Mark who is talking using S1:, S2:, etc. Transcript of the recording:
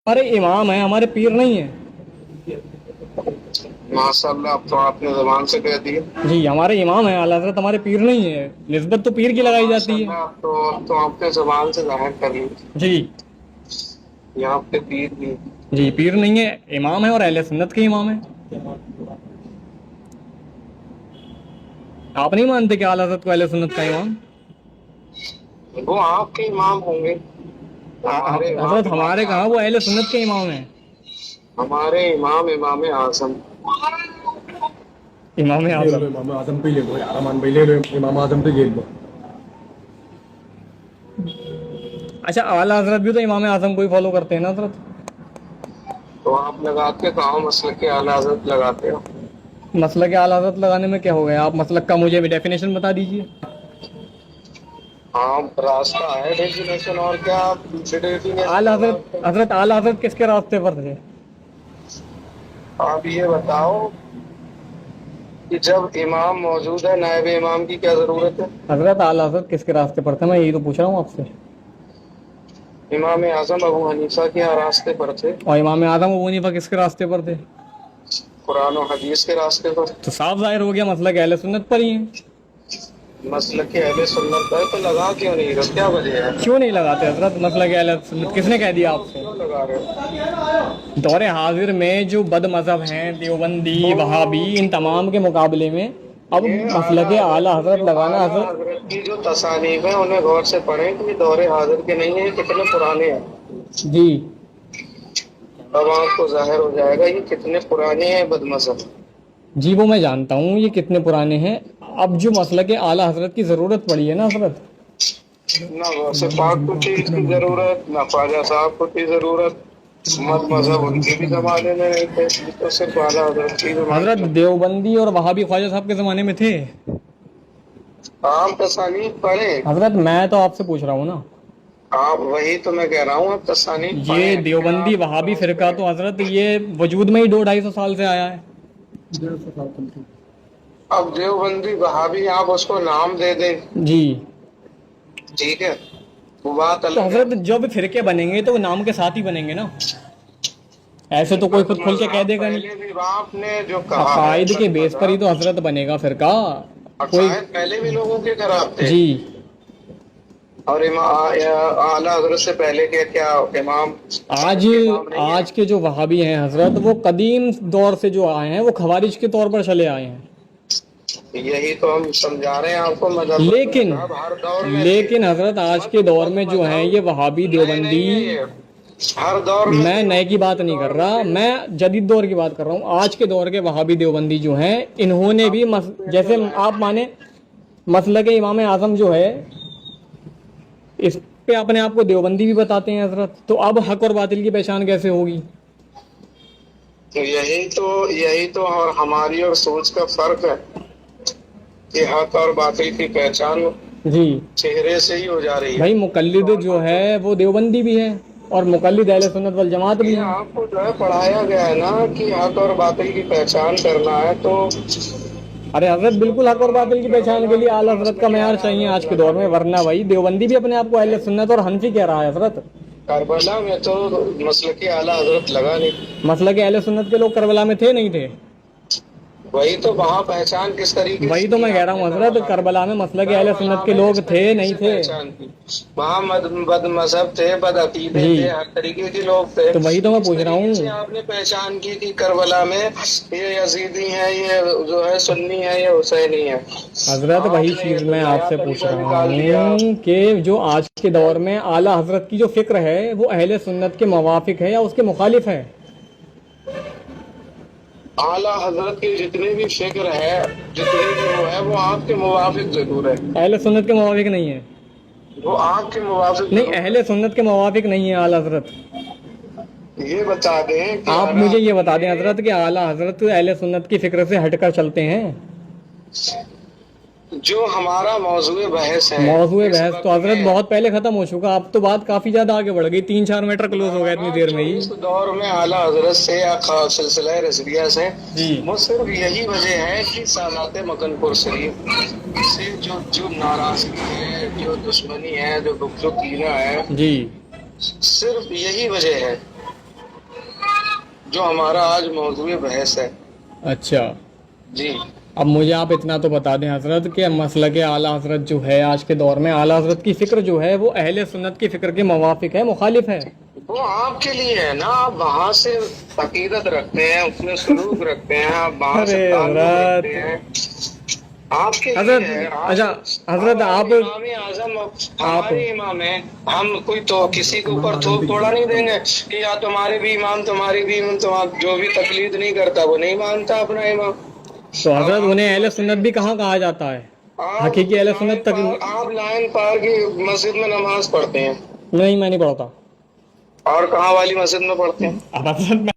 S1: हमारे इमाम हैं, हमारे पीर नहीं है।
S2: माशाल्लाह, अब तो आपने ज़बान से कह दिया।
S1: जी हमारे इमाम हैं, आला हज़रत हमारे पीर नहीं है। निस्बत तो पीर की लगाई जाती है।
S2: माशाल्लाह, अब तो आपने ज़बान से ज़ाहिर कर ली।
S1: जी
S2: यहाँ पे पीर भी।
S1: जी पीर नहीं है, इमाम है और अहले सुन्नत के इमाम है। आप नहीं मानते कि आला हज़रत को अहले सुन्नत का इमाम?
S2: वो आपके इमाम होंगे, हमारे
S1: हज़रत
S2: इमाम
S1: हमारे कहाँ, वो अहले सुन्नत के इमाम हैं।
S2: हमारे इमाम इमाम आज़म।
S1: इमाम
S3: ले लो
S1: आज़म।
S3: इमाम आजम पे ले लो यार, अमान भाई ले लो इमाम आजम पे ले लो।
S1: अच्छा आला हज़रत भी तो इमाम आज़म को ही फॉलो करते हैं ना हज़रत?
S2: तो आप लगाते कहाँ मसलक के आला हज़रत लगाते हो?
S1: मसलक आला हज़रत लगाने में क्या हो गया? आप मसलक का मुझे भी डेफिनेशन बता दीजिए।
S2: हाँ, रास्ता है डेफिनेशन, और क्या आप पीछे डेफिनेशन
S1: आला
S2: लगाते
S1: हज़रत, हज़रत आला हज़रत किसके रास्ते पर थे?
S2: हो? आप ये बताओ कि जब इमाम मौजूद है, नायब इमाम की क्या जरूरत है?
S1: हज़रत आला हज़रत किसके रास्ते पर थे, मैं यही तो पूछ रहा हूँ आपसे।
S2: इमाम आजम अबू हनीफा के रास्ते पर थे,
S1: और इमाम आज़म अबू हनीफा किसके रास्ते पर थे?
S2: कुरान और हदीस के रास्ते पर।
S1: तो साफ जाहिर हो गया मसलक अहले सुन्नत पर ही है।
S2: मसलक के अहले सुन्नत पर तो लगा क्यों नहीं रहे? क्या वजह है?
S1: क्यों नहीं लगाते हज़रत मसलक अहले सुन्नत? किसने कह दिया आपसे?
S2: क्यों लगा रहे हो?
S1: दौरे हाजिर में जो बद मज़हब हैं, देवबंदी वहाबी, इन तमाम के मुकाबले में अब मसलक आला हज़रत लगाना
S2: आला
S1: हज़रत।
S2: हज़रत की जो तसानीफ है उन्हें गौर से पढ़ें कि ये दौरे हाजिर के नहीं है, ये कितने पुराने हैं।
S1: जी
S2: अब आपको जाहिर हो जाएगा ये कितने पुराने हैं बदमज़हब।
S1: जी वो मैं जानता हूँ ये कितने पुराने हैं। अब जो मसलक आला हज़रत की ज़रूरत पड़ी है ना हज़रत,
S2: ना गौसे पाक को थी इसकी जरूरत, ना ख्वाजा साहब को थी जरूरत, मत मजहब उनके भी जमाने में नहीं थे, तो सिर्फ आला हज़रत की
S1: हज़रत
S2: जरूरत।
S1: देवबंदी और वहाबी ख्वाजा साहब के ज़माने में थे।
S2: आप तसानीफ पढ़ें।
S1: हज़रत मैं तो आपसे पूछ रहा हूँ ना,
S2: आप वही तो मैं कह रहा हूँ, आप तसानीफ
S1: ये
S2: पढ़ें।
S1: देवबंदी वहाबी फ़िरका तो हज़रत ये वजूद में ही 200-250 साल से आया है।
S3: 150 साल तक।
S2: अब देवबंदी वहाबी आप उसको नाम दे दें,
S1: जी
S2: ठीक है, वो बात
S1: तो
S2: अलग है।
S1: हज़रत जब फिरके बनेंगे तो वो नाम के साथ ही बनेंगे ना, ऐसे तो कोई खुद खुल के कह देगा नहीं।
S2: पहले भी आपने जो कहा है,
S1: अकायद के बेस पर ही तो हज़रत बनेगा फिरका कोई।
S2: अकायद पहले भी लोगों के खराब थे।
S1: जी
S2: और आला हज़रत से पहले के क्या इमाम?
S1: आज आज के जो वहाबी हैं हज़रत, वो कदीम दौर से जो आए हैं वो खवारिज के तौर पर चले आए हैं।
S2: यही तो हम समझा रहे हैं आपको, मजहब
S1: लेकिन
S2: हर दौर में
S1: लेकिन हज़रत आज के दौर में जो हैं ये वहाबी देवबंदी,
S2: हर दौर में
S1: मैं नए की बात नहीं कर रहा, मैं जदीद दौर की बात कर रहा हूँ। आज के दौर के वहाबी देवबंदी जो हैं इन्होंने भी जैसे आप माने मसलक इमाम आज़म जो है इस पे अपने आप को देवबंदी भी बताते हैं हज़रत, तो अब हक और बातिल की पहचान कैसे होगी?
S2: तो यही तो और हमारी और सोच का फर्क है कि हक और बातिल की पहचान
S1: जी
S2: चेहरे से ही हो जा रही है।
S1: भाई मुकल्लिद जो है वो देवबंदी भी है और मुकल्लिद अहले सुन्नत वल जमात भी
S2: ये
S1: है।
S2: आपको जो है पढ़ाया गया है ना कि हक और बातिल की पहचान करना है, तो
S1: अरे हज़रत बिल्कुल हक और बातिल की पहचान के लिए आला हज़रत का मेयार चाहिए आज के दौर में, वरना भाई देवबंदी भी अपने आप को अहले सुन्नत और हनफी कह रहा है हज़रत।
S2: करबला में तो मसलकी आला हज़रत लगा नहीं।
S1: मसलक अहले सुन्नत के लोग करबला में थे नहीं थे?
S2: वही तो वहाँ पहचान किस तरीके
S1: वही तो मैं कह रहा हूँ हज़रत, करबला में मसलक अहले सुन्नत के लोग थे नहीं थे?
S2: वहाँ बद मजहब थे, बद अकीदे
S1: जी।
S2: थे, हर तरीके के लोग थे।
S1: तो वही तो मैं पूछ रहा हूँ।
S2: इस तरीके से आपने पहचान की कि करबला में ये यजीदी है, ये जो है सुन्नी है, ये हुसैनी है।
S1: हज़रत वही चीज़ मैं आपसे पूछ रहा हूँ कि जो आज के दौर में आला हज़रत की जो फिक्र है वो अहले सुन्नत के मुवाफिक है या उसके मुखालिफ है?
S2: आला हजरत की जितने भी फिक्र है, जितने भी वो है, वो आपके मुवाफिक जरूर है।
S1: अहले सुन्नत के मुवाफिक नहीं है?
S2: वो आपके मुवाफिक
S1: नहीं, अहले सुन्नत के मुवाफिक नहीं है आला हज़रत।
S2: ये बता दें कि
S1: आप मुझे ये बता दें हज़रत कि आला हज़रत अहले सुन्नत की फिक्र से हटकर चलते हैं?
S2: जो हमारा मौजूए बहस है,
S1: मौजूए बहस तो हज़रत बहुत पहले ख़त्म हो चुका, अब तो बात काफ़ी ज़्यादा आगे बढ़ गई, 3-4 मीटर क्लोज हो गया इतनी देर में ही।
S2: इस दौर में आला हजरत से या सिलसिला रज़विया से
S1: जी
S2: वो सिर्फ यही वजह है कि सालात मकनपुर शरीफ से जो नाराजगी है, जो दुश्मनी है, जो कीना है,
S1: जी
S2: सिर्फ यही वजह है। जो हमारा आज मौजूद बहस है।
S1: अच्छा,
S2: जी
S1: अब मुझे आप इतना तो बता दें हजरत कि मसलक आला हजरत जो है आज के दौर में, आला हजरत की फिक्र जो है वो अहले सुन्नत की फिक्र के मुवाफिक है, मुखालिफ है?
S2: वो आपके लिए है ना, आप वहाँ से अकीदत रखते हैं, उसमें सलूक रखते हैं, आप वहाँ से
S1: अरे
S2: ताल्लुक
S1: हजरत,
S2: रखते हैं, आपके लिए
S1: हजरत,
S2: है।
S1: अच्छा हजरत आप
S2: इमाम आजम हमारे इमाम है, हम कोई तो किसी के ऊपर थोप थोड़ा नहीं देंगे कि या तुम्हारे भी इमाम तुम्हारे भी इमाम, तो आप जो भी तकलीद नहीं करता वो नहीं मानता अपना इमाम।
S1: तो हजरत उन्हें अहले सुन्नत भी कहाँ कहा जाता है? हकीकी अहले सुन्नत तक
S2: आप लाइन पार की मस्जिद में नमाज पढ़ते हैं
S1: नहीं, मैं नहीं पढ़ता।
S2: और कहाँ वाली मस्जिद में पढ़ते हैं?
S1: अब हजरत